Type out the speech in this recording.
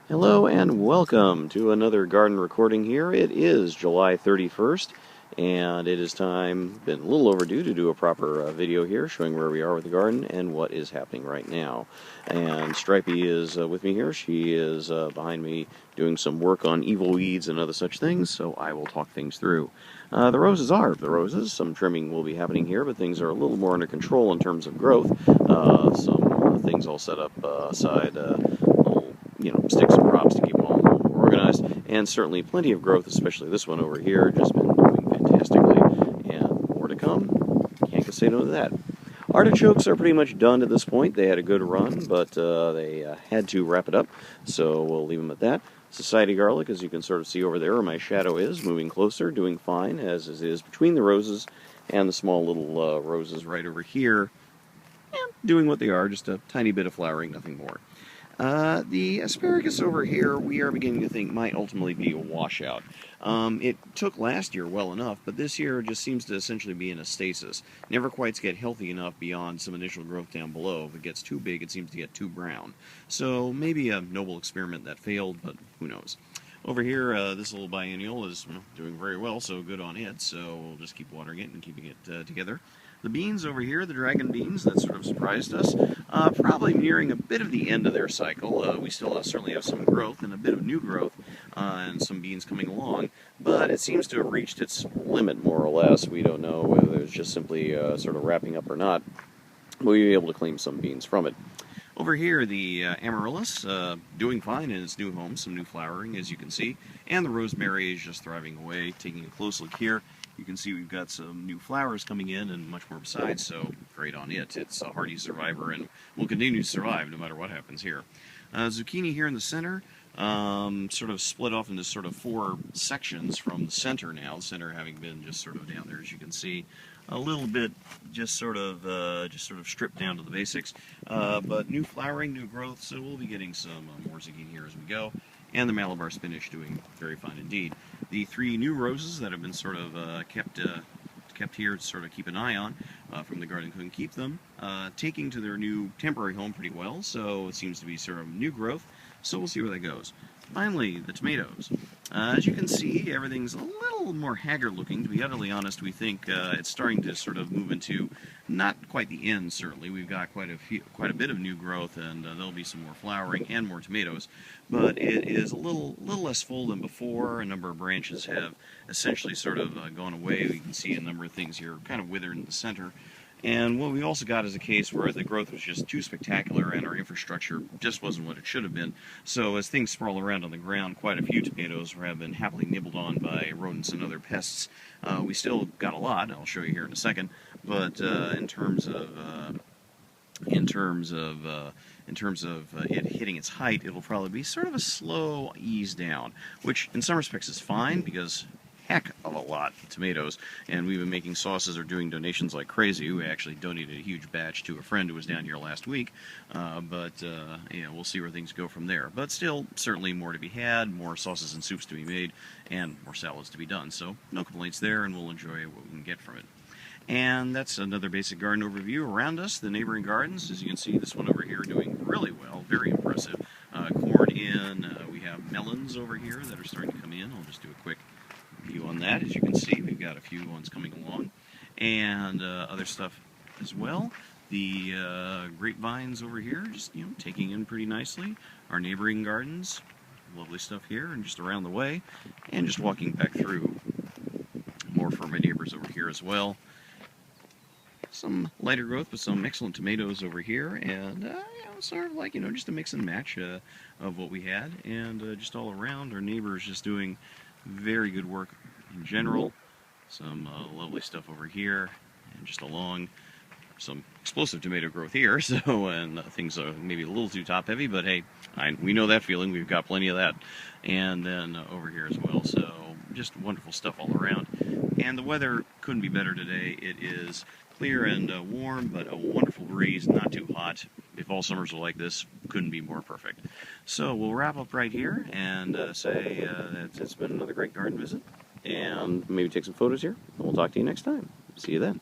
Hello and welcome to another garden recording here. It is July 31st and it is time, been a little overdue, to do a proper video here showing where we are with the garden and what is happening right now. And Stripey is with me here. She is behind me doing some work on evil weeds and other such things, so I will talk things through. The roses. Some trimming will be happening here, but things are a little more under control in terms of growth. Some things all set up aside, sticks and props to keep them all more organized, and certainly plenty of growth, especially this one over here, just been doing fantastically, and more to come. Can't say no to that. Artichokes are pretty much done at this point. They had a good run, but they had to wrap it up, so we'll leave them at that. Society garlic, as you can sort of see over there where my shadow is, moving closer, doing fine, as it is between the roses and the small little roses right over here, doing what they are, just a tiny bit of flowering, nothing more. The asparagus over here, we are beginning to think might ultimately be a washout. It took last year well enough, but this year it just seems to essentially be in a stasis. Never quite get healthy enough beyond some initial growth down below. If it gets too big, it seems to get too brown. So maybe a noble experiment that failed, but who knows. Over here, this little biennial is doing very well, so good on it, so we'll just keep watering it and keeping it together. The beans over here, the dragon beans, that sort of surprised us, probably nearing a bit of the end of their cycle. We still certainly have some growth and a bit of new growth and some beans coming along, but it seems to have reached its limit more or less. We don't know whether it's just simply sort of wrapping up or not. We'll be able to claim some beans from it. Over here, the amaryllis, doing fine in its new home, some new flowering, as you can see, and the rosemary is just thriving away. Taking a close look here, you can see we've got some new flowers coming in and much more besides, so great on it. It's a hardy survivor and will continue to survive no matter what happens here. Zucchini here in the center, sort of split off into sort of four sections from the center now, the center having been just sort of down there, as you can see. A little bit just sort of stripped down to the basics, but new flowering, new growth, so we'll be getting some more zucchini here as we go, and the Malabar spinach doing very fine indeed. The three new roses that have been sort of kept here to sort of keep an eye on from the garden couldn't keep them, taking to their new temporary home pretty well, so it seems to be sort of new growth, so we'll see where that goes. Finally, the tomatoes. As you can see, everything's a little more haggard looking. To be utterly honest, we think it's starting to sort of move into not quite the end, certainly. We've got quite a bit of new growth, and there'll be some more flowering and more tomatoes. But it is a little less full than before. A number of branches have essentially sort of gone away. We can see a number of things here kind of withered in the center. And what we also got is a case where the growth was just too spectacular and our infrastructure just wasn't what it should have been. So as things sprawl around on the ground, quite a few tomatoes have been happily nibbled on by rodents and other pests. We still got a lot, I'll show you here in a second, but in terms of it hitting its height, it'll probably be sort of a slow ease down, which in some respects is fine because heck of a lot of tomatoes, and we've been making sauces or doing donations like crazy. We actually donated a huge batch to a friend who was down here last week, but we'll see where things go from there. But still, certainly more to be had, more sauces and soups to be made, and more salads to be done. So no complaints there, and we'll enjoy what we can get from it. And that's another basic garden overview around us. The neighboring gardens, as you can see, this one over here doing really well, very impressive. Corn in, we have melons over here that are starting to come in. I'll just do a quick view on that. As you can see, we've got a few ones coming along, and other stuff as well. The grapevines over here, just taking in pretty nicely. Our neighboring gardens, lovely stuff here, and just around the way, and just walking back through, more for my neighbors over here as well. Some lighter growth, but some excellent tomatoes over here, and sort of like just a mix and match of what we had, and just all around, our neighbors just doing very good work in general. Some lovely stuff over here, and just along some explosive tomato growth here, so, and things are maybe a little too top heavy, but hey, we know that feeling. We've got plenty of that. And then over here as well, so just wonderful stuff all around. And the weather couldn't be better today. It is clear and warm, but a wonderful breeze, not too hot. If all summers were like this, couldn't be more perfect. So we'll wrap up right here and say that it's been another great garden visit, and maybe take some photos here, and we'll talk to you next time. See you then.